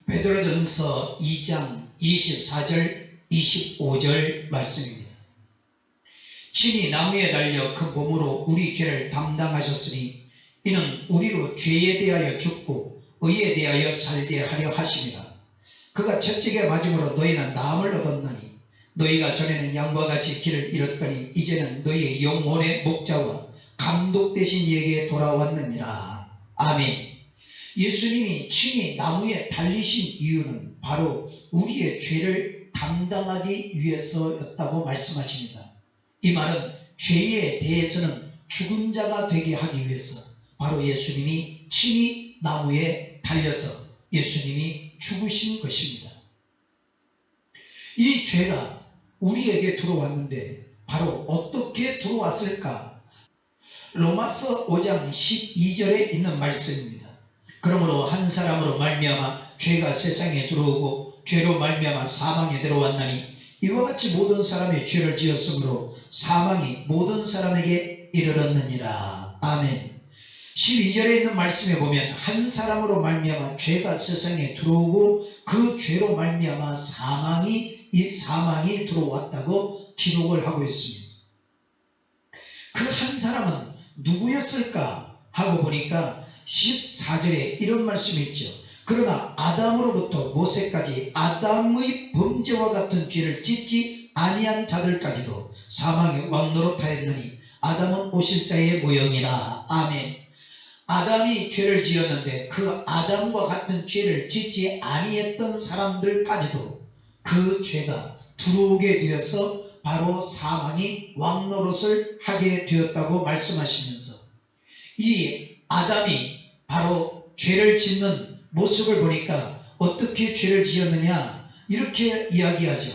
베드로전서 2장 24절 25절 말씀입니다. 친히 나무에 달려 그 몸으로 우리 죄를 담당하셨으니 이는 우리로 죄에 대하여 죽고 의에 대하여 살게 하려 하심이라. 그가 채찍에 맞음으로 너희는 나음을 얻었나니 너희가 전에는 양과 같이 길을 잃었더니 이제는 너희의 영혼의 목자와 감독 되신 이에게 돌아왔느니라. 아멘. 예수님이 친히 나무에 달리신 이유는 바로 우리의 죄를 담당하기 위해서였다고 말씀하십니다. 이 말은 죄에 대해서는 죽은 자가 되게 하기 위해서 바로 예수님이 친히 나무에 달려서 예수님이 죽으신 것입니다. 이 죄가 우리에게 들어왔는데 바로 어떻게 들어왔을까? 로마서 5장 12절에 있는 말씀입니다. 그러므로 한 사람으로 말미암아 죄가 세상에 들어오고 죄로 말미암아 사망에 들어왔나니 이와 같이 모든 사람이 죄를 지었으므로 사망이 모든 사람에게 이르렀느니라. 아멘. 12절에 있는 말씀에 보면 한 사람으로 말미암아 죄가 세상에 들어오고 그 죄로 말미암아 사망이 들어왔다고 기록을 하고 있습니다. 그 한 사람은 누구였을까 하고 보니까 14절에 이런 말씀이 있죠. 그러나 아담으로부터 모세까지 아담의 범죄와 같은 죄를 짓지 아니한 자들까지도 사망의 왕노릇하였느니 아담은 오실 자의 모형이라. 아멘. 아담이 죄를 지었는데 그 아담과 같은 죄를 짓지 아니했던 사람들까지도 그 죄가 들어오게 되어서 바로 사망이 왕노릇을 하게 되었다고 말씀하시면서 이 아담이 바로 죄를 짓는 모습을 보니까 어떻게 죄를 지었느냐 이렇게 이야기하죠.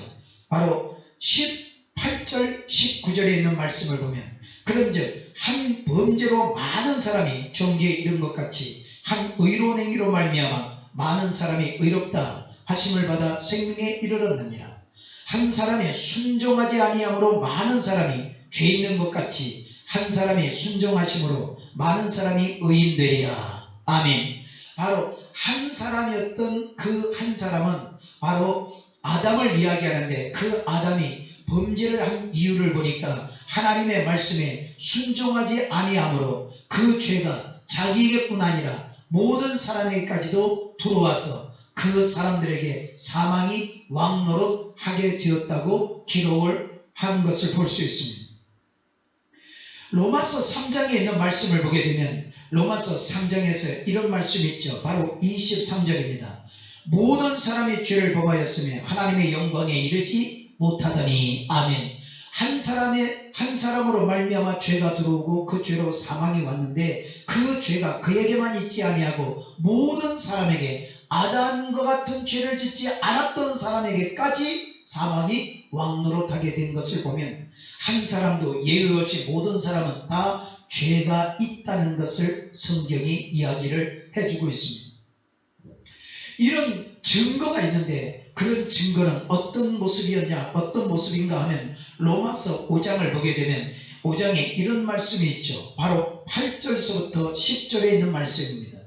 바로 18절 19절에 있는 말씀을 보면 그런즉 한 범죄로 많은 사람이 정죄에 이른 것 같이 한 의로운 행위로 말미암아 많은 사람이 의롭다 하심을 받아 생명에 이르렀느니라. 한 사람이 순종하지 아니함으로 많은 사람이 죄 있는 것 같이 한 사람이 순종하심으로 많은 사람이 의인 되리라. 아멘. 바로 한 사람이었던 그 한 사람은 바로 아담을 이야기하는데 그 아담이 범죄를 한 이유를 보니까 하나님의 말씀에 순종하지 아니함으로 그 죄가 자기에게뿐 아니라 모든 사람에게까지도 들어와서 그 사람들에게 사망이 왕노릇하게 되었다고 기록을 한 것을 볼 수 있습니다. 로마서 3장에 있는 말씀을 보게 되면 로마서 3장에서 이런 말씀이 있죠. 바로 23절입니다. 모든 사람이 죄를 범하였으며 하나님의 영광에 이르지 못하더니. 아멘. 한 사람으로 말미암아 죄가 들어오고 그 죄로 사망이 왔는데 그 죄가 그에게만 있지 아니하고 모든 사람에게 아담과 같은 죄를 짓지 않았던 사람에게까지 사망이 왕노릇하게 된 것을 보면 한 사람도 예외 없이 모든 사람은 다 죄가 있다는 것을 성경이 이야기를 해주고 있습니다. 이런 증거가 있는데 그런 증거는 어떤 모습이었냐, 어떤 모습인가 하면 로마서 5장을 보게 되면 5장에 이런 말씀이 있죠. 바로 8절서부터 10절에 있는 말씀입니다.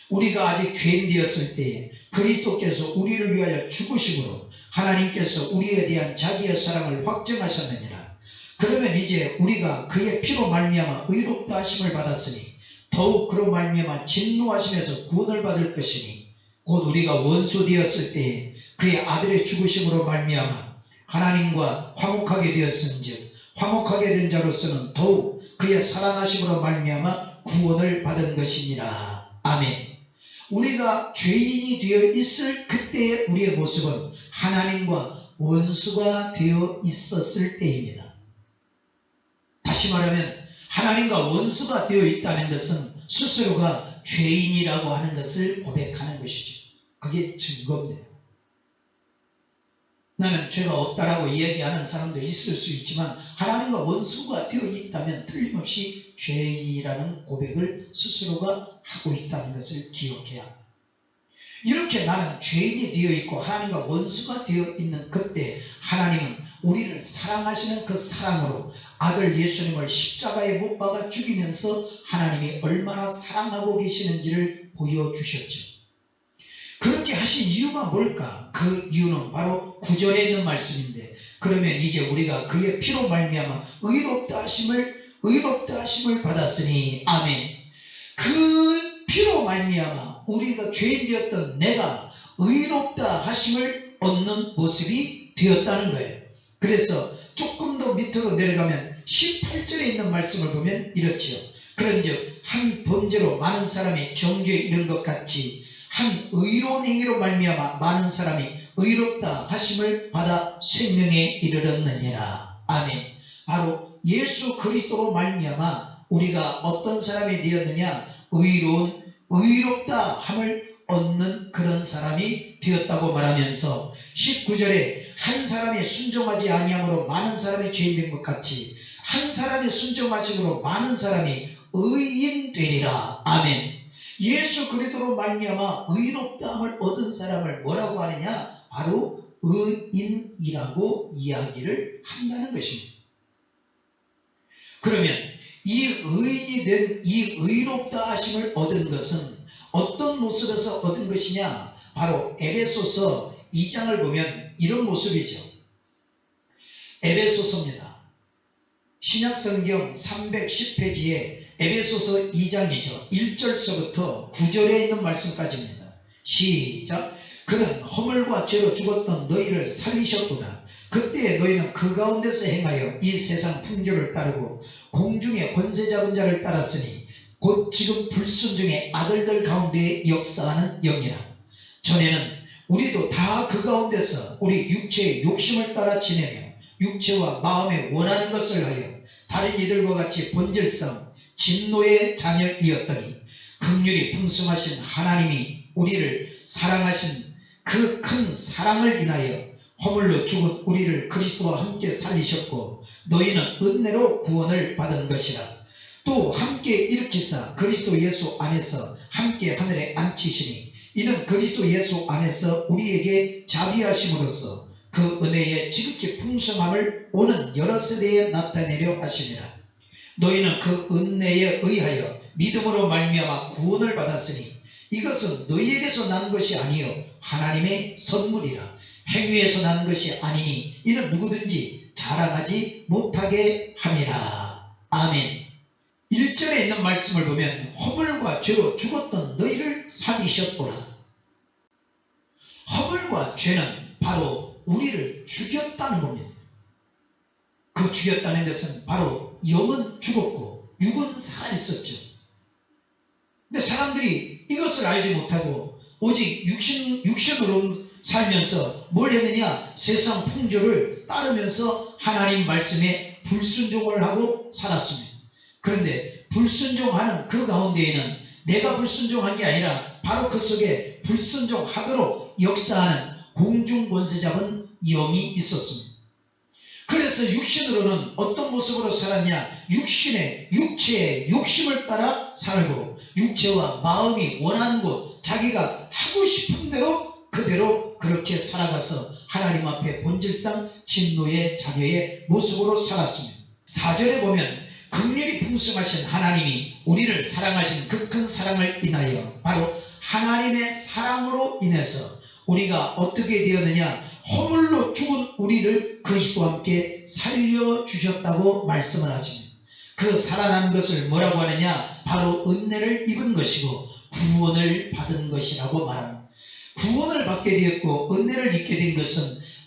우리가 아직 죄인 되었을 때에 그리스도께서 우리를 위하여 죽으심으로 하나님께서 우리에 대한 자기의 사랑을 확증하셨느니라. 그러면 이제 우리가 그의 피로 말미암아 의롭다 하심을 받았으니 더욱 그로 말미암아 진노하심에서 구원을 받을 것이니 곧 우리가 원수 되었을 때에 그의 아들의 죽으심으로 말미암아 하나님과 화목하게 되었은즉 화목하게 된 자로서는 더욱 그의 살아나심으로 말미암아 구원을 받은 것이니라. 아멘. 우리가 죄인이 되어 있을 그때의 우리의 모습은 하나님과 원수가 되어 있었을 때입니다. 다시 말하면 하나님과 원수가 되어 있다는 것은 스스로가 죄인이라고 하는 것을 고백하는 것이죠. 그게 증거입니다. 나는 죄가 없다라고 이야기하는 사람도 있을 수 있지만 하나님과 원수가 되어 있다면 틀림없이 죄인이라는 고백을 스스로가 하고 있다는 것을 기억해야 합니다. 이렇게 나는 죄인이 되어 있고 하나님과 원수가 되어 있는 그때 하나님은 우리를 사랑하시는 그 사랑으로 아들 예수님을 십자가에 못 박아 죽이면서 하나님이 얼마나 사랑하고 계시는지를 보여주셨죠. 그렇게 하신 이유가 뭘까? 그 이유는 바로 9절에 있는 말씀인데, 그러면 이제 우리가 그의 피로 말미암아 의롭다 하심을 받았으니, 아멘. 그 피로 말미암아 우리가 죄인 되었던 내가 의롭다 하심을 얻는 모습이 되었다는 거예요. 그래서 조금 더 밑으로 내려가면 18절에 있는 말씀을 보면 이렇지요. 그런즉 한 범죄로 많은 사람이 정죄에 이른 것 같이 한 의로운 행위로 말미암아 많은 사람이 의롭다 하심을 받아 생명에 이르렀느니라. 아멘. 바로 예수 그리스도로 말미암아 우리가 어떤 사람이 되었느냐? 의롭다 함을 얻는 그런 사람이 되었다고 말하면서 19절에 한 사람이 순종하지 아니함으로 많은 사람이 죄인 된 것 같이 한 사람이 순종하심으로 많은 사람이 의인 되리라. 아멘. 예수 그리스도로 말미암아 의롭다함을 얻은 사람을 뭐라고 하느냐? 바로 의인이라고 이야기를 한다는 것입니다. 그러면 이 의인이 된 이 의롭다 하심을 얻은 것은 어떤 모습에서 얻은 것이냐? 바로 에베소서 2장을 보면 이런 모습이죠. 에베소서입니다. 신약성경 310페이지에 에베소서 2장이죠. 1절서부터 9절에 있는 말씀까지입니다. 시작. 그는 허물과 죄로 죽었던 너희를 살리셨구나. 그때 너희는 그 가운데서 행하여 이 세상 풍조를 따르고 공중의 권세 잡은 자를 따랐으니 곧 지금 불순종의 아들들 가운데 역사하는 영이라. 전에는 우리도 다 그 가운데서 우리 육체의 욕심을 따라 지내며 육체와 마음에 원하는 것을 하여 다른 이들과 같이 본질상 진노의 자녀이었더니 긍휼이 풍성하신 하나님이 우리를 사랑하신 그 큰 사랑을 인하여 허물로 죽은 우리를 그리스도와 함께 살리셨고 너희는 은혜로 구원을 받은 것이라. 또 함께 일으키사 그리스도 예수 안에서 함께 하늘에 앉히시니 이는 그리스도 예수 안에서 우리에게 자비하심으로써 그 은혜의 지극히 풍성함을 오는 여러 세대에 나타내려 하심이라. 너희는 그 은혜에 의하여 믿음으로 말미암아 구원을 받았으니 이것은 너희에게서 난 것이 아니요 하나님의 선물이라. 행위에서 난 것이 아니니 이는 누구든지 자랑하지 못하게 함이라. 아멘. 1절에 있는 말씀을 보면 허물과 죄로 죽었던 너희를 살리셨구나. 허물과 죄는 바로 우리를 죽였다는 겁니다. 그 죽였다는 것은 바로 영은 죽었고 육은 살아있었죠. 근데 사람들이 이것을 알지 못하고 오직 육신으로 살면서 뭘 했느냐? 세상 풍조를 따르면서 하나님 말씀에 불순종을 하고 살았습니다. 그런데 불순종하는 그 가운데에는 내가 불순종한 게 아니라 바로 그 속에 불순종하도록 역사하는 공중권세 잡은 영이 있었습니다. 그래서 육신으로는 어떤 모습으로 살았냐? 육체의 욕심을 따라 살고 육체와 마음이 원하는 곳 자기가 하고 싶은 대로 그대로 그렇게 살아가서 하나님 앞에 본질상 진노의 자녀의 모습으로 살았습니다. 4절에 보면 긍휼이 풍성하신 하나님이 우리를 사랑하신 그 큰 사랑을 인하여 바로 하나님의 사랑으로 인해서 우리가 어떻게 되었느냐? 허물로 죽은 우리를 그리스도와 함께 살려주셨다고 말씀을 하십니다. 그 살아난 것을 뭐라고 하느냐? 바로 은혜를 입은 것이고 구원을 받은 것이라고 말합니다. 구원을 받게 되었고 은혜를 입게 된 것은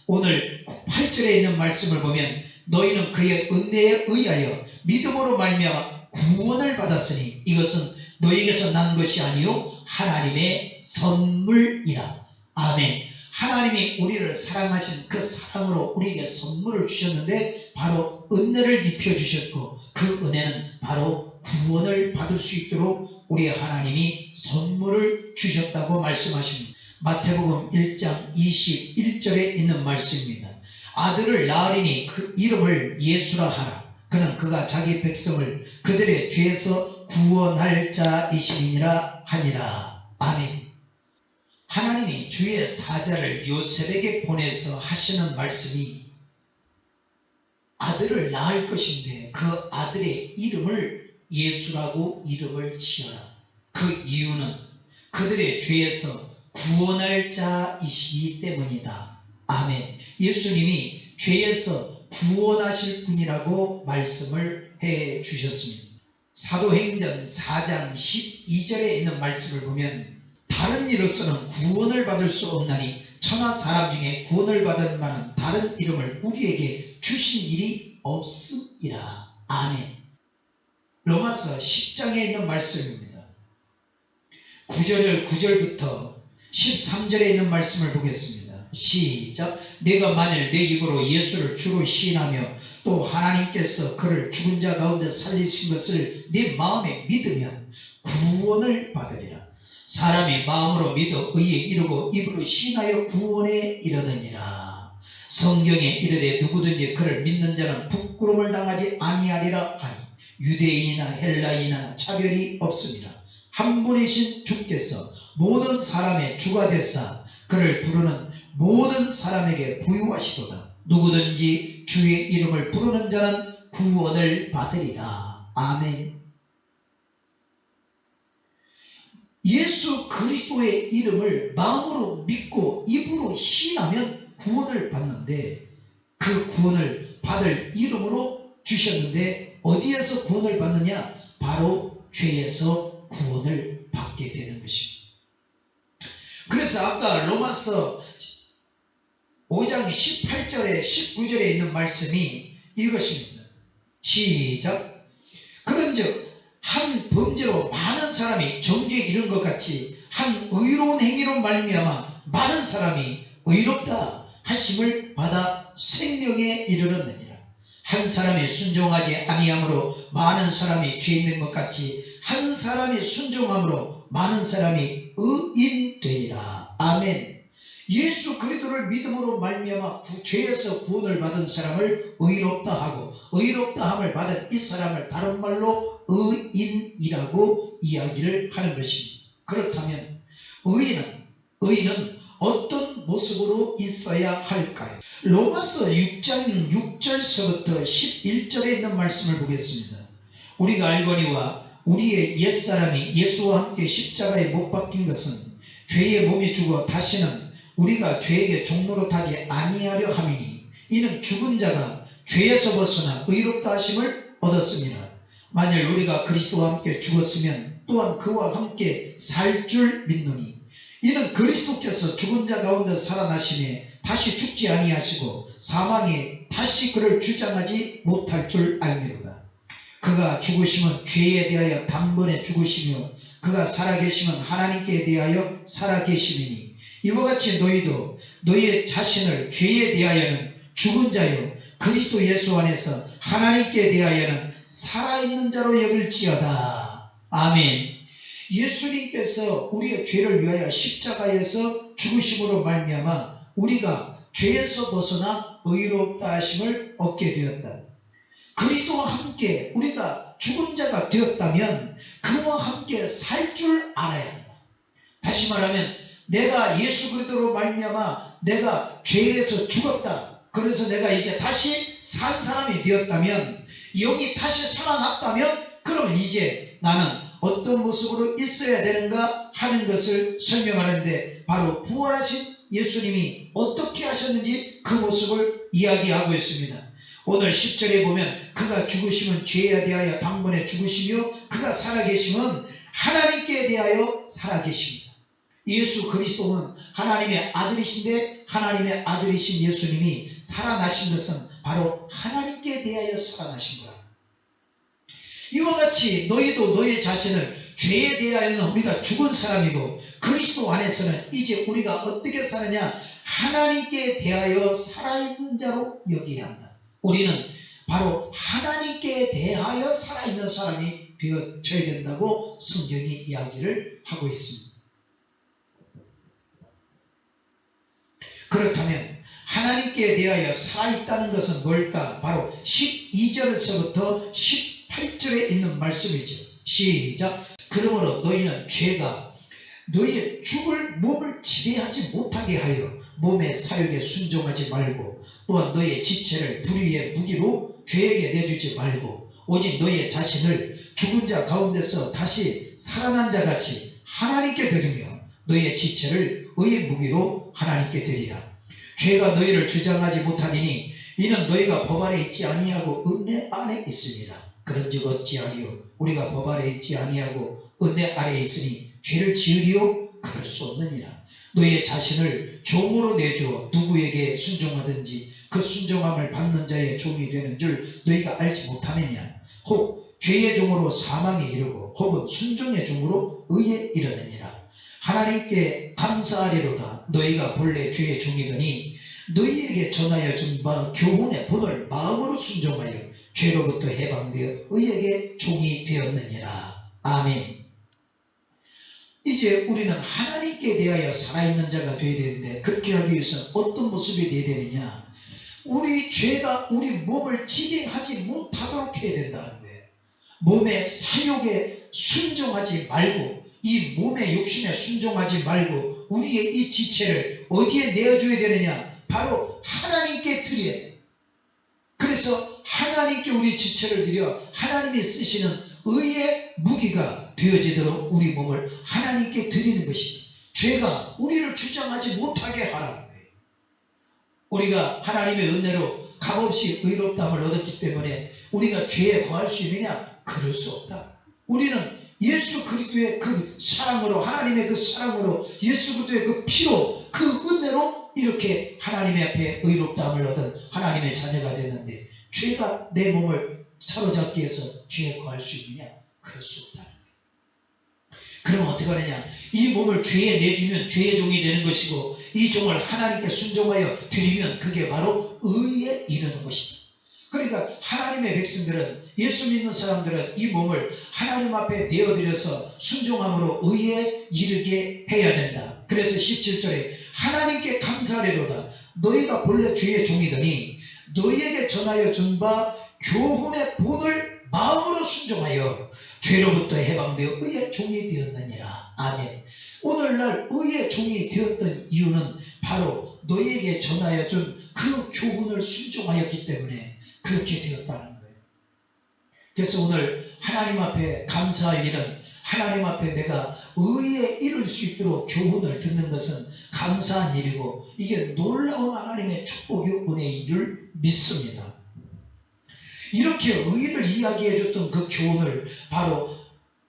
오늘 8절에 있는 말씀을 보면 너희는 그의 은혜에 의하여 믿음으로 말미암아 구원을 받았으니 이것은 너희에게서 난 것이 아니요 하나님의 선물이라. 아멘. 하나님이 우리를 사랑하신 그 사랑으로 우리에게 선물을 주셨는데 바로 은혜를 입혀주셨고 그 은혜는 바로 구원을 받을 수 있도록 우리 하나님이 선물을 주셨다고 말씀하십니다. 마태복음 1장 21절에 있는 말씀입니다. 아들을 낳으리니 그 이름을 예수라 하라. 그는 그가 자기 백성을 그들의 죄에서 구원할 자이심이니라 하니라. 아멘. 하나님이 주의 사자를 요셉에게 보내서 하시는 말씀이 아들을 낳을 것인데 그 아들의 이름을 예수라고 이름을 지어라. 그 이유는 그들의 죄에서 구원할 자이시기 때문이다. 아멘. 예수님이 죄에서 구원하실 분이라고 말씀을 해 주셨습니다. 사도행전 4장 12절에 있는 말씀을 보면 다른 이로서는 구원을 받을 수 없나니 천하 사람 중에 구원을 받을 만한 다른 이름을 우리에게 주신 일이 없음이라. 아멘. 로마서 10장에 있는 말씀입니다. 9절부터 13절에 있는 말씀을 보겠습니다. 시작. 내가 만일 내 입으로 예수를 주로 시인하며 또 하나님께서 그를 죽은 자 가운데 살리신 것을 내 마음에 믿으면 구원을 받으리라. 사람이 마음으로 믿어 의에 이르고 입으로 시인하여 구원에 이르느니라. 성경에 이르되 누구든지 그를 믿는 자는 부끄러움을 당하지 아니하리라 하니 유대인이나 헬라인이나 차별이 없습니다. 한 분이신 주께서 모든 사람의 주가 되사 그를 부르는 모든 사람에게 부유하시도다. 누구든지 주의 이름을 부르는 자는 구원을 받으리라. 아멘. 예수 그리스도의 이름을 마음으로 믿고 입으로 시인하면 구원을 받는데 그 구원을 받을 이름으로 주셨는데 어디에서 구원을 받느냐? 바로 죄에서 구원을 받게 되는 것입니다. 그래서 아까 로마서 5장 18절에 19절에 있는 말씀이 이것입니다. 시작. 그런즉 한 범죄로 많은 사람이 정죄에 이른 것 같이 한 의로운 행위로 말미암아 많은 사람이 의롭다 하심을 받아 생명에 이르렀느니라. 한 사람이 순종하지 아니함으로 많은 사람이 죄 있는 것 같이 한 사람이 순종함으로 많은 사람이 의인되리라. 아멘. 예수 그리스도를 믿음으로 말미암아 죄에서 구원을 받은 사람을 의롭다 하고 의롭다 함을 받은 이 사람을 다른 말로 의인이라고 이야기를 하는 것입니다. 그렇다면 의인은 어떤 모습으로 있어야 할까요? 로마서 6장 6절서부터 11절에 있는 말씀을 보겠습니다. 우리가 알거니와 우리의 옛사람이 예수와 함께 십자가에 못 박힌 것은 죄의 몸이 죽어 다시는 우리가 죄에게 종로로 타지 아니하려 함이니 이는 죽은 자가 죄에서 벗어나 의롭다 하심을 얻었습니다. 만일 우리가 그리스도와 함께 죽었으면 또한 그와 함께 살 줄 믿노니 이는 그리스도께서 죽은 자 가운데 살아나심에 다시 죽지 아니하시고 사망에 다시 그를 주장하지 못할 줄 알미로다. 그가 죽으심은 죄에 대하여 단번에 죽으시며 그가 살아계심은 하나님께 대하여 살아계심이니 이와 같이 너희도 너희의 자신을 죄에 대하여는 죽은 자요 그리스도 예수 안에서 하나님께 대하여는 살아있는 자로 여길지어다. 아멘. 예수님께서 우리의 죄를 위하여 십자가에서 죽으심으로 말미암아 우리가 죄에서 벗어나 의롭다 하심을 얻게 되었다. 그리스도와 함께 우리가 죽은 자가 되었다면 그와 함께 살 줄 알아야 한다. 다시 말하면 내가 예수 그리스도로 말미암아 내가 죄에서 죽었다. 그래서 내가 이제 다시 산 사람이 되었다면 영이 다시 살아났다면 그러면 이제 나는 어떤 모습으로 있어야 되는가 하는 것을 설명하는데 바로 부활하신 예수님이 어떻게 하셨는지 그 모습을 이야기하고 있습니다. 오늘 10절에 보면 그가 죽으심은 죄에 대하여 단번에 죽으시며 그가 살아계심은 하나님께 대하여 살아계십니다. 예수 그리스도는 하나님의 아들이신데 하나님의 아들이신 예수님이 살아나신 것은 바로 하나님께 대하여 살아나신 거야. 이와 같이 너희도 너희 자신을 죄에 대하여는 우리가 죽은 사람이고 그리스도 안에서는 이제 우리가 어떻게 사느냐 하나님께 대하여 살아있는 자로 여겨야 한다. 우리는 바로 하나님께 대하여 살아있는 사람이 되어져야 된다고 성경이 이야기를 하고 있습니다. 그렇다면 하나님께 대하여 살아있다는 것은 뭘까? 바로 12절에서부터 18절에 있는 말씀이죠. 시작. 그러므로 너희는 죄가 너희의 죽을 몸을 지배하지 못하게 하여 몸의 사욕에 순종하지 말고 또한 너희의 지체를 불의의 무기로 죄에게 내주지 말고 오직 너희의 자신을 죽은 자 가운데서 다시 살아난 자같이 하나님께 드리며 너희의 지체를 의의 무기로 하나님께 드리라. 죄가 너희를 주장하지 못하리니 이는 너희가 법 아래 있지 아니하고 은혜 안에 있습니다. 그런즉 어찌하리요? 우리가 법 아래 있지 아니하고 은혜 아래 있으니 죄를 지으리요? 그럴 수 없느니라. 너희의 자신을 종으로 내주어 누구에게 순종하든지 그 순종함을 받는 자의 종이 되는 줄 너희가 알지 못하느냐? 혹 죄의 종으로 사망에 이르고 혹은 순종의 종으로 의에 이르느니라. 하나님께 감사하리로다. 너희가 본래 죄의 종이더니 너희에게 전하여 준 바 교훈의 본을 마음으로 순종하여 죄로부터 해방되어 의에게 종이 되었느니라. 아멘. 이제 우리는 하나님께 대하여 살아있는 자가 되어야 되는데, 그렇게 하기 위해서는 어떤 모습이 되어야 되느냐? 우리 죄가 우리 몸을 지배하지 못하도록 해야 된다는 거예요. 몸의 사욕에 순종하지 말고, 이 몸의 욕심에 순종하지 말고 우리의 이 지체를 어디에 내어줘야 되느냐? 바로 하나님께 드려야 돼요. 그래서 하나님께 우리 지체를 드려 하나님이 쓰시는 의의 무기가 되어지도록 우리 몸을 하나님께 드리는 것입니다. 죄가 우리를 주장하지 못하게 하라는 거예요. 우리가 하나님의 은혜로 값없이 의롭다함을 얻었기 때문에 우리가 죄에 거할 수 있느냐? 그럴 수 없다. 우리는 예수 그리스도의 그 사랑으로, 하나님의 그 사랑으로, 예수 그리스도의 그 피로, 그 은혜로 이렇게 하나님의 앞에 의롭다함을 얻은 하나님의 자녀가 되는데, 죄가 내 몸을 사로잡기 위해서 죄에 거할 수 있느냐? 그럴 수 없다는 거예요. 그러면 어떻게 하느냐? 이 몸을 죄에 내주면 죄의 종이 되는 것이고, 이 종을 하나님께 순종하여 드리면 그게 바로 의에 이르는 것이다. 그러니까 하나님의 백성들은, 예수 믿는 사람들은 이 몸을 하나님 앞에 내어드려서 순종함으로 의에 이르게 해야 된다. 그래서 17절에 하나님께 감사하리로다. 너희가 본래 죄의 종이더니 너희에게 전하여 준 바 교훈의 본을 마음으로 순종하여 죄로부터 해방되어 의의 종이 되었느니라. 아멘. 오늘날 의의 종이 되었던 이유는 바로 너희에게 전하여 준 그 교훈을 순종하였기 때문에 그렇게 되었다는 거예요. 그래서 오늘 하나님 앞에 감사할 일은, 하나님 앞에 내가 의에 이룰 수 있도록 교훈을 듣는 것은 감사한 일이고, 이게 놀라운 하나님의 축복의 은혜인 줄 믿습니다. 이렇게 의를 이야기해 줬던 그 교훈을 바로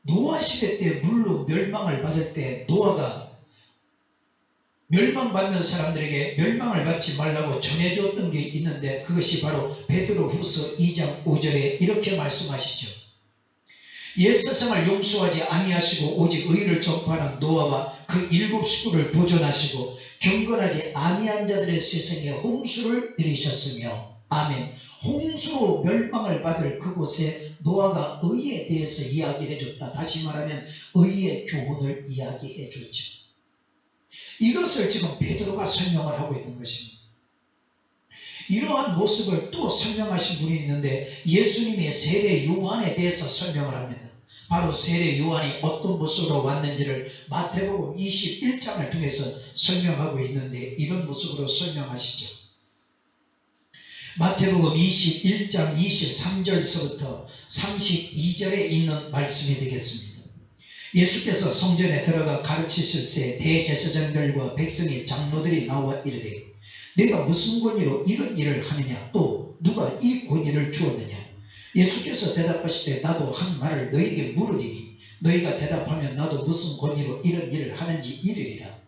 노아 시대 때 물로 멸망을 받을 때 노아가 멸망받는 사람들에게 멸망을 받지 말라고 전해줬던 게 있는데, 그것이 바로 베드로후서 2장 5절에 이렇게 말씀하시죠. 옛 세상을 용서하지 아니하시고 오직 의를 전파하는 노아와 그 7 식구를 보존하시고 경건하지 아니한 자들의 세상에 홍수를 내리셨으며. 아멘. 홍수로 멸망을 받을 그곳에 노아가 의에 대해서 이야기를 해줬다. 다시 말하면 의의 교훈을 이야기해 줬죠. 이것을 지금 베드로가 설명을 하고 있는 것입니다. 이러한 모습을 또 설명하신 분이 있는데, 예수님의 세례 요한에 대해서 설명을 합니다. 바로 세례 요한이 어떤 모습으로 왔는지를 마태복음 21장을 통해서 설명하고 있는데, 이런 모습으로 설명하시죠. 마태복음 21장 23절서부터 32절에 있는 말씀이 되겠습니다. 예수께서 성전에 들어가 가르치실 때 대제사장들과 백성의 장로들이 나와 이르되, 내가 무슨 권위로 이런 일을 하느냐? 또 누가 이 권위를 주었느냐? 예수께서 대답하시되, 나도 한 말을 너희에게 물으리니 너희가 대답하면 나도 무슨 권위로 이런 일을 하는지 이르리라.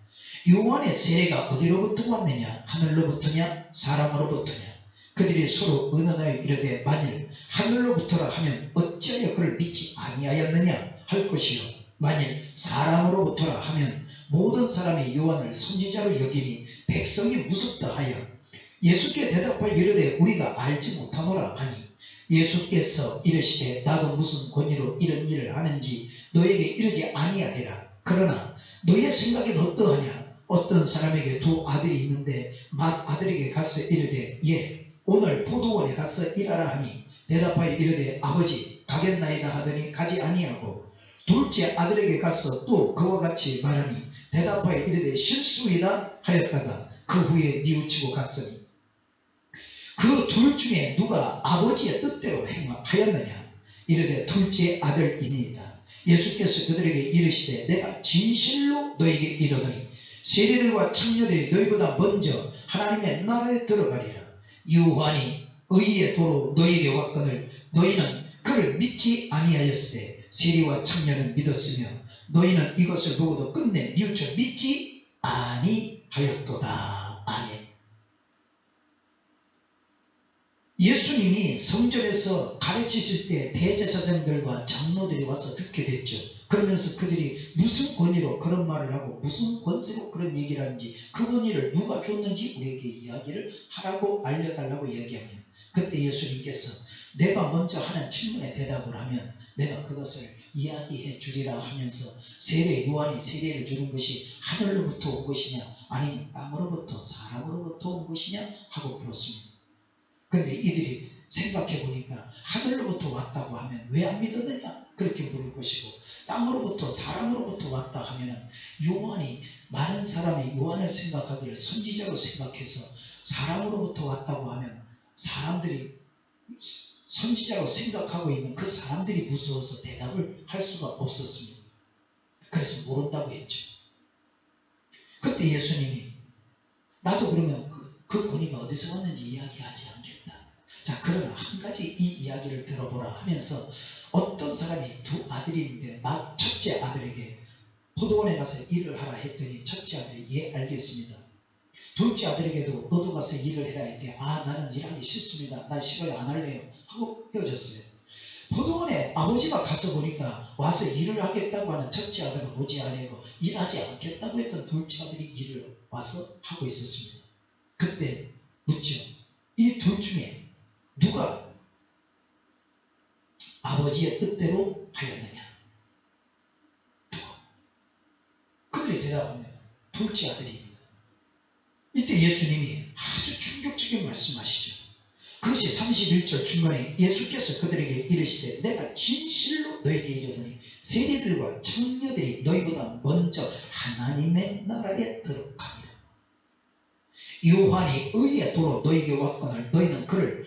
요한의 세례가 어디로부터 왔느냐? 하늘로부터냐? 사람으로부터냐? 그들이 서로 의논하여 이르되, 만일 하늘로부터라 하면 어찌하여 그를 믿지 아니하였느냐 할 것이요, 만일 사람으로부터라 하면 모든 사람이 요한을 선지자로 여기니 백성이 무섭다 하여 예수께 대답하여 이르되, 우리가 알지 못하노라 하니, 예수께서 이르시되, 나도 무슨 권위로 이런 일을 하는지 너에게 이르지 아니하리라. 그러나 너의 생각은 어떠하냐? 어떤 사람에게 2 아들이 있는데 맏아들에게 가서 이르되, 예, 오늘 포도원에 가서 일하라 하니, 대답하여 이르되, 아버지 가겠나이다 하더니 가지 아니하고, 둘째 아들에게 가서 또 그와 같이 말하니, 대답하여 이르되, 실수이다 하였다가 그 후에 뉘우치고 갔으니, 그 둘 중에 누가 아버지의 뜻대로 행하였느냐? 이르되, 둘째 아들이니이다. 예수께서 그들에게 이르시되, 내가 진실로 너에게 이르노니 세리들과 창녀들이 너희보다 먼저 하나님의 나라에 들어가리라. 요한이 의의 도로 너희에게 왔거늘 너희는 그를 믿지 아니하였으되 세리와 창녀는 믿었으며 너희는 이것을 보고도 끝내 뉘우쳐 믿지 아니하였도다. 아멘. 예수님이 성전에서 가르치실 때 대제사장들과 장로들이 와서 듣게 됐죠. 그러면서 그들이 무슨 권위로 그런 말을 하고 무슨 권세로 그런 얘기를 하는지, 그 권위를 누가 줬는지 우리에게 이야기를 하라고 알려달라고 이야기합니다. 그때 예수님께서 내가 먼저 하는 질문에 대답을 하면 내가 그것을 이야기해 주리라 하면서 세례 요한이 세례를 주는 것이 하늘로부터 온 것이냐 아니면 땅으로부터 사람으로부터 온 것이냐 하고 물었습니다. 그런데 이들이 생각해 보니까 하늘로부터 왔다고 하면 왜 안 믿었느냐 그렇게 물을 것이고, 땅으로부터 사람으로부터 왔다 하면 요한이, 많은 사람이 요한을 생각하기를 선지자로 생각해서 사람으로부터 왔다고 하면 사람들이 선지자로 생각하고 있는 그 사람들이 무서워서 대답을 할 수가 없었습니다. 그래서 모른다고 했죠. 그때 예수님이 나도 그러면 그 권위가 어디서 왔는지 이야기하지 않겠다. 자, 그러나 한 가지 이 이야기를 들어보라 하면서 어떤 사람이 두 아들이 있는데 첫째 아들에게 포도원에 가서 일을 하라 했더니 첫째 아들이 예 알겠습니다. 둘째 아들에게도 너도 가서 일을 해라 했더니 나는 일하기 싫습니다. 나 싫어요. 안 할래요. 하고 헤어졌어요. 포도원에 아버지가 가서 보니까 와서 일을 하겠다고 하는 첫째 아들은 오지 아니고 일하지 않겠다고 했던 둘째 아들이 일을 와서 하고 있었습니다. 그때 묻죠. 이 둘 중에 누가 아버지의 뜻대로 하였느냐? 누가? 그들이 대답합니다. 둘째 아들입니다. 이때 예수님이 아주 충격적인 말씀하시죠. 그것이 31절 중간에 예수께서 그들에게 이르시되 내가 진실로 너에게 이르노니 세리들과 청녀들이 너희보다 먼저 하나님의 나라에 들어가리라. 요한이 의의 도로 너희에게 왔거늘 너희는 그를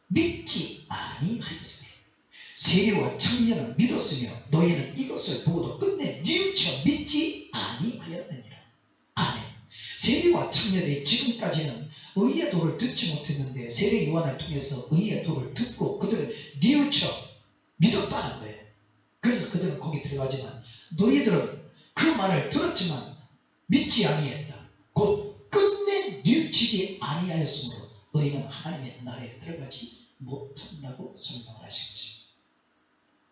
믿지 아니하였으니 세리와 청년은 믿었으며 너희는 이것을 보고도 끝내 뉘우쳐 믿지 아니하였느니라. 아멘. 세리와 청년이 지금까지는 의의 도를 듣지 못했는데 세례 요한을 통해서 의의 도를 듣고 그들은 뉘우쳐 믿었다는 거예요. 그래서 그들은 거기 들어가지만 너희들은 그 말을 들었지만 믿지 아니했다. 곧 끝내 뉘우치지 아니하였으므로 너희는 하나님의 나라에 들어가지 못한다고 설명을 하신 것입니다.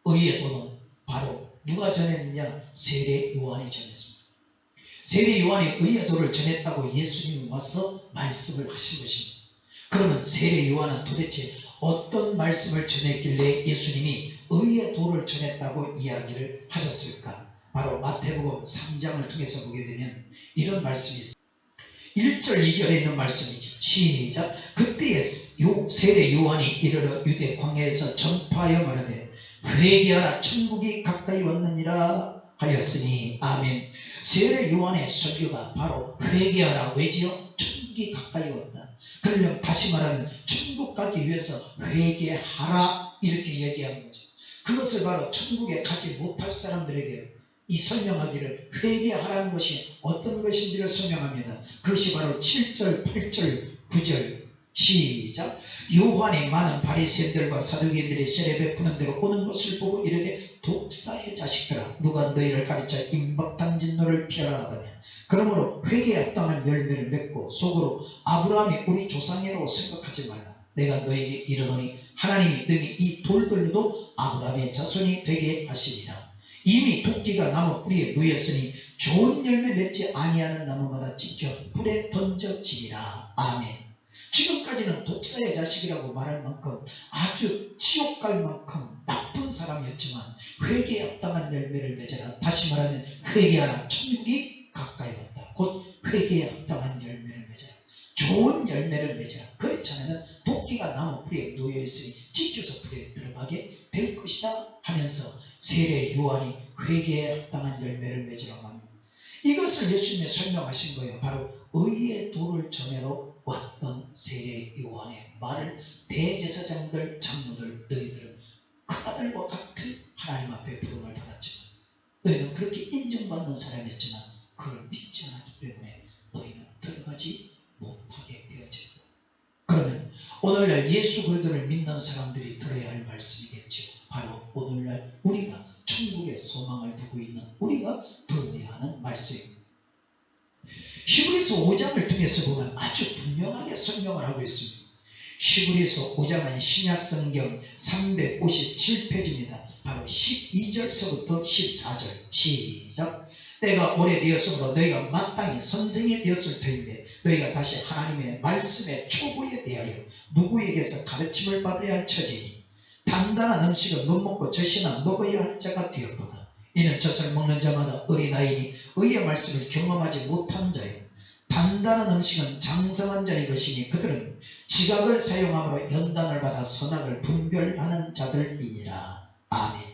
의의 도는 바로 누가 전했느냐? 세례 요한이 전했습니다. 세례 요한이 의의 도를 전했다고 예수님이 와서 말씀을 하신 것입니다. 그러면 세례 요한은 도대체 어떤 말씀을 전했길래 예수님이 의의 도를 전했다고 이야기를 하셨을까? 바로 마태복음 3장을 통해서 보게 되면 이런 말씀이 있습니다. 1절 2절에 있는 말씀이죠. 시작. 그때에 세례 요한이 이르러 유대 광야에서 전파하여 말하되 회개하라 천국이 가까이 왔느니라 하였으니. 아멘. 세례 요한의 설교가 바로 회개하라. 왜지요? 천국이 가까이 왔다. 그러면 다시 말하면 천국 가기 위해서 회개하라 이렇게 얘기하는 거죠. 그것을 바로 천국에 가지 못할 사람들에게 이 설명하기를 회개하라는 것이 어떤 것인지를 설명합니다. 그것이 바로 7절, 8절, 9절. 시작. 요한이 많은 바리새인들과 사두개인들이 세례 베푸는 대로 오는 것을 보고 이르되 독사의 자식들아 누가 너희를 가르쳐 임박단진 너를 피하라 하더냐. 그러므로 회개에 합당한 열매를 맺고 속으로 아브라함이 우리 조상이라고 생각하지 말라. 내가 너에게 이르노니 하나님이 너희 이 돌들로도 아브라함의 자손이 되게 하시리라. 이미 도끼가 나무 뿌리에 놓였으니 좋은 열매 맺지 아니하는 나무마다 찢겨 불에 던져지리라. 아멘. 지금까지는 독사의 자식이라고 말할 만큼 아주 지옥 갈 만큼 나쁜 사람이었지만 회개에 합당한 열매를 맺어라. 다시 말하면 회개하라. 천국이 가까이 왔다. 곧 회개에 합당한 열매를 맺어라. 좋은 열매를 맺어라. 그렇지 않으면 도끼가 나무 뿌리에 놓여있으니 찢겨서 불에 들어가게 될 것이다 하면서 세례 요한이 회개에 합당한 열매를 맺으라고 합니다. 이것을 예수님이 설명하신 거예요. 바로 의의 도를 전해러 왔던 세례 요한의 말을 대제사장들, 장로들, 너희들은 그 아들과 같은 하나님 앞에 부름을 받았지만 너희는 그렇게 인정받는 사람이었지만 그걸 믿지 않았기 때문에 너희는 들어가지 못하게 되어진다. 그러면 오늘날 예수 그리스도를 믿는 사람들이 들어야 할 말씀이겠죠. 바로 오늘날 우리가 천국의 소망을 두고 있는 우리가 들어야 하는 말씀입니다. 히브리서 5장을 통해서 보면 아주 분명하게 설명을 하고 있습니다. 히브리서 5장은 신약성경 357페이지입니다. 바로 12절서부터 14절 시작. 때가 오래되었으므로 너희가 마땅히 선생이 되었을 터인데 너희가 다시 하나님의 말씀의 초보에 대하여 누구에게서 가르침을 받아야 할 처지니 단단한 음식은 못 먹고 젖이나 먹어야 할 자가 되었도다. 이는 젖을 먹는 자마다 어린아이니 의의 말씀을 경험하지 못한 자요 단단한 음식은 장성한 자의 것이니 그들은 지각을 사용함으로 연단을 받아 선악을 분별하는 자들이니라. 아멘.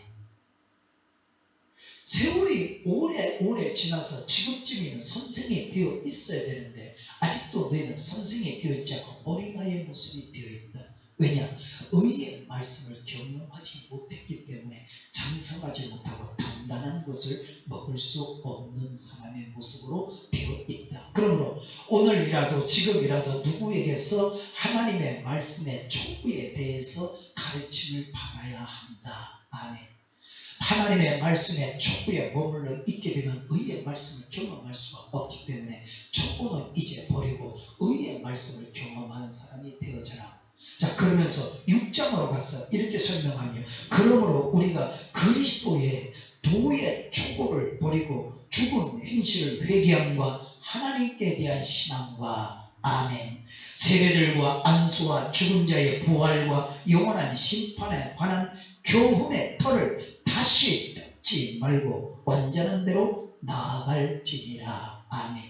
세월이 오래 지나서 지금쯤에는 선생이 되어 있어야 되는데 아직도 너희는 선생이 되어 있지 않고 어린아이의 모습이 되어 있다. 왜냐? 의의 말씀을 경험하지 못했기 때문에 장성하지 못하고 단단한 것을 먹을 수 없는 사람의 모습으로 되어 있다. 그러므로 오늘이라도 지금이라도 누구에게서 하나님의 말씀의 초구에 대해서 가르침을 받아야 한다. 아멘. 하나님의 말씀의 촉구에 머물러 있게 되면 의의 말씀을 경험할 수가 없기 때문에 촉구는 이제 버리고 의의 말씀을 경험하는 사람이 되어져라. 자, 그러면서 6장으로 가서 이렇게 설명하며 그러므로 우리가 그리스도의 도의 촉구를 버리고 죽은 행실을 회개함과 하나님께 대한 신앙과 아멘 세례들과 안수와 죽은 자의 부활과 영원한 심판에 관한 교훈의 터를 다시 뜯지 말고 완전한 대로 나아갈지니라. 아멘.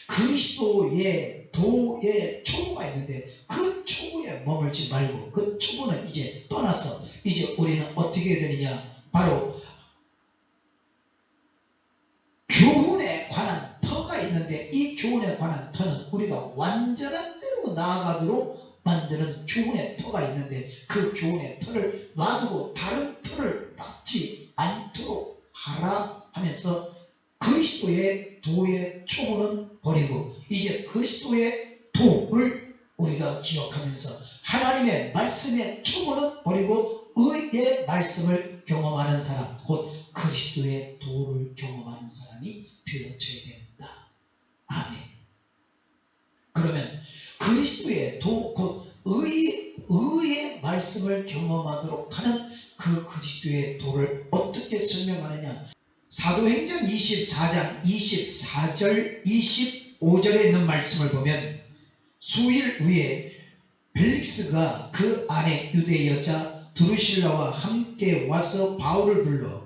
그리스도의 도의 초구가 있는데 그 초구에 머물지 말고 그 초구는 이제 떠나서 이제 우리는 어떻게 해야 되느냐? 바로 교훈에 관한 터가 있는데 이 교훈에 관한 터는 우리가 완전한 대로 나아가도록 만드는 교훈의 터가 있는데 그 교훈의 터를 놔두고 다른 터를 닦지 않도록 하라 하면서 그리스도의 도의 초구는 버리고 이제 그리스도의 도를 우리가 기억하면서 하나님의 말씀의 초구는 버리고 의의 말씀을 경험하는 사람 곧 그리스도의 도를 경험하는 사람이 되어져야 된다. 아멘. 그러면 그리스도의 도 곧 의의 말씀을 경험하도록 하는 그 그리스도의 도를 어떻게 설명하느냐? 사도행전 24장 24절 25절에 있는 말씀을 보면 수일 후에 벨릭스가 그 안에 유대 여자 드루실라와 함께 와서 바울을 불러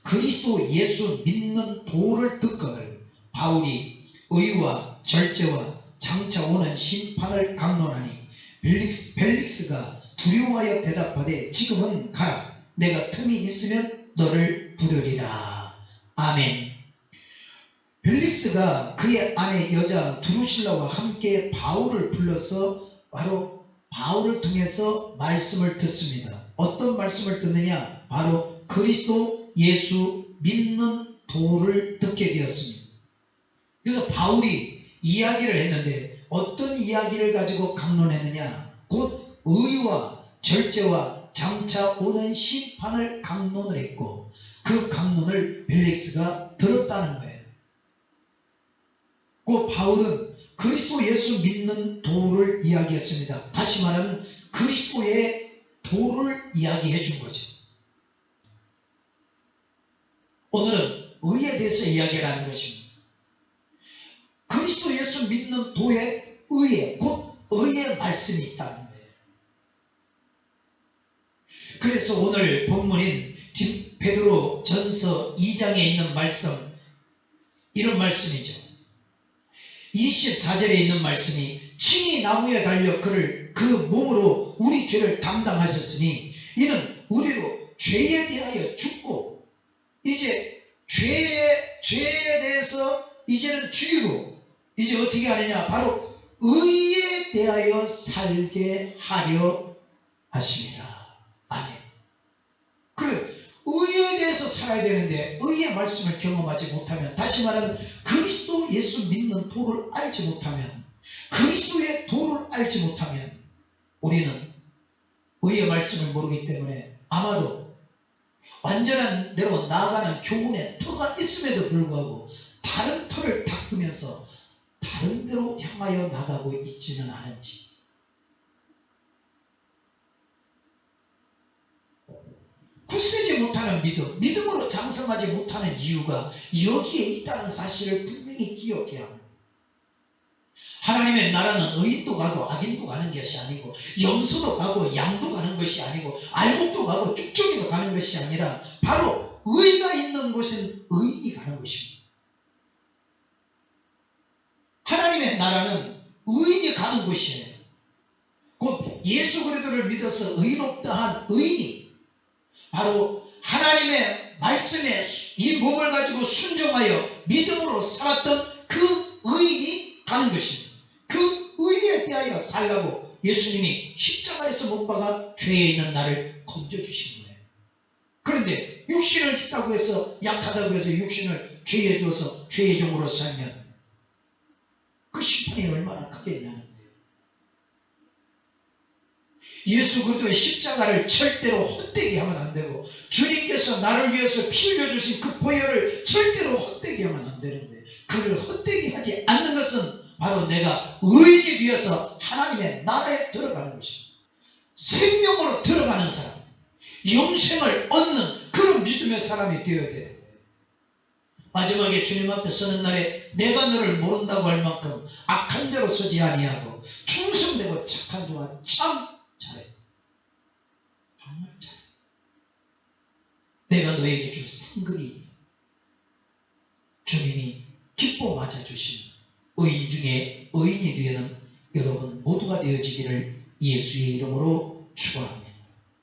그리스도 예수 믿는 도를 듣거늘 바울이 의와 절제와 장차 오는 심판을 강론하니 벨릭스가 두려워하여 대답하되 지금은 가라. 내가 틈이 있으면 너를 부르리라. 아멘. 벨릭스가 그의 아내 여자 드루실라와 함께 바울을 불러서 바로 바울을 통해서 말씀을 듣습니다. 어떤 말씀을 듣느냐? 바로 그리스도 예수 믿는 도를 듣게 되었습니다. 그래서 바울이 이야기를 했는데 어떤 이야기를 가지고 강론했느냐? 곧 의와 절제와 장차 오는 심판을 강론을 했고 그 강론을 벨릭스가 들었다는 거예요. 그 바울은 그리스도 예수 믿는 도를 이야기했습니다. 다시 말하면 그리스도의 도를 이야기해 준 거죠. 오늘은 의에 대해서 이야기를 하는 것입니다. 그리스도 예수 믿는 도의 의에 곧 의의 말씀이 있다는 거예요. 그래서 오늘 본문인 베드로 전서 2장에 있는 말씀 이런 말씀이죠. 24절에 있는 말씀이 친히 나무에 달려 그를 그 몸으로 우리 죄를 담당하셨으니 이는 우리로 죄에 대하여 죽고 이제 죄에 대해서 이제는 죽이고 이제 어떻게 하느냐? 바로 의에 대하여 살게 하려 하십니다. 아멘. 그래 의에 대해서 살아야 되는데 의의 말씀을 경험하지 못하면, 다시 말하면 그리스도 예수 믿는 도를 알지 못하면, 그리스도의 도를 알지 못하면 우리는 의의 말씀을 모르기 때문에 아마도 완전한 대로 나아가는 교훈의 터가 있음에도 불구하고 다른 터를 닦으면서 다른 데로 향하여 나가고 있지는 않은지. 굳세지 못하는 믿음, 믿음으로 장성하지 못하는 이유가 여기에 있다는 사실을 분명히 기억해야 합니다. 하나님의 나라는 의인도 가고 악인도 가는 것이 아니고, 염소도 가고 양도 가는 것이 아니고, 알곡도 가고 쭉정이도 가는 것이 아니라 바로 의가 있는 곳은 의인이 가는 것입니다. 하나님의 나라는 의인이 가는 곳이에요. 곧 예수 그리스도를 믿어서 의롭다 한 의인이 바로 하나님의 말씀에 이 몸을 가지고 순종하여 믿음으로 살았던 그 의인이 가는 것입니다. 그 의에 대하여 살라고 예수님이 십자가에서 못 박아 죄에 있는 나를 건져주신 거예요. 그런데 육신을 있다고 해서, 약하다고 해서 육신을 죄에 주어서 죄의 종으로 살면 그 심판이 얼마나 크겠냐는 거예요. 예수 그리스도의 십자가를 절대로 헛되게 하면 안 되고, 주님께서 나를 위해서 피 흘려주신 그 보혈을 절대로 헛되게 하면 안 되는데, 그를 헛되게 하지 않는 것은 바로 내가 의인이 되어서 하나님의 나라에 들어가는 것입니다. 생명으로 들어가는 사람, 영생을 얻는 그런 믿음의 사람이 되어야 돼요. 마지막에 주님 앞에 서는 날에 내가 너를 모른다고 할 만큼 악한 자로 서지 아니하고 충성되고 착한 자와 참 잘해. 정말 잘해. 내가 너에게 줄 상급이 주님이 기뻐 맞아주신 의인 중에 의인이 되는 여러분 모두가 되어지기를 예수의 이름으로 축원합니다.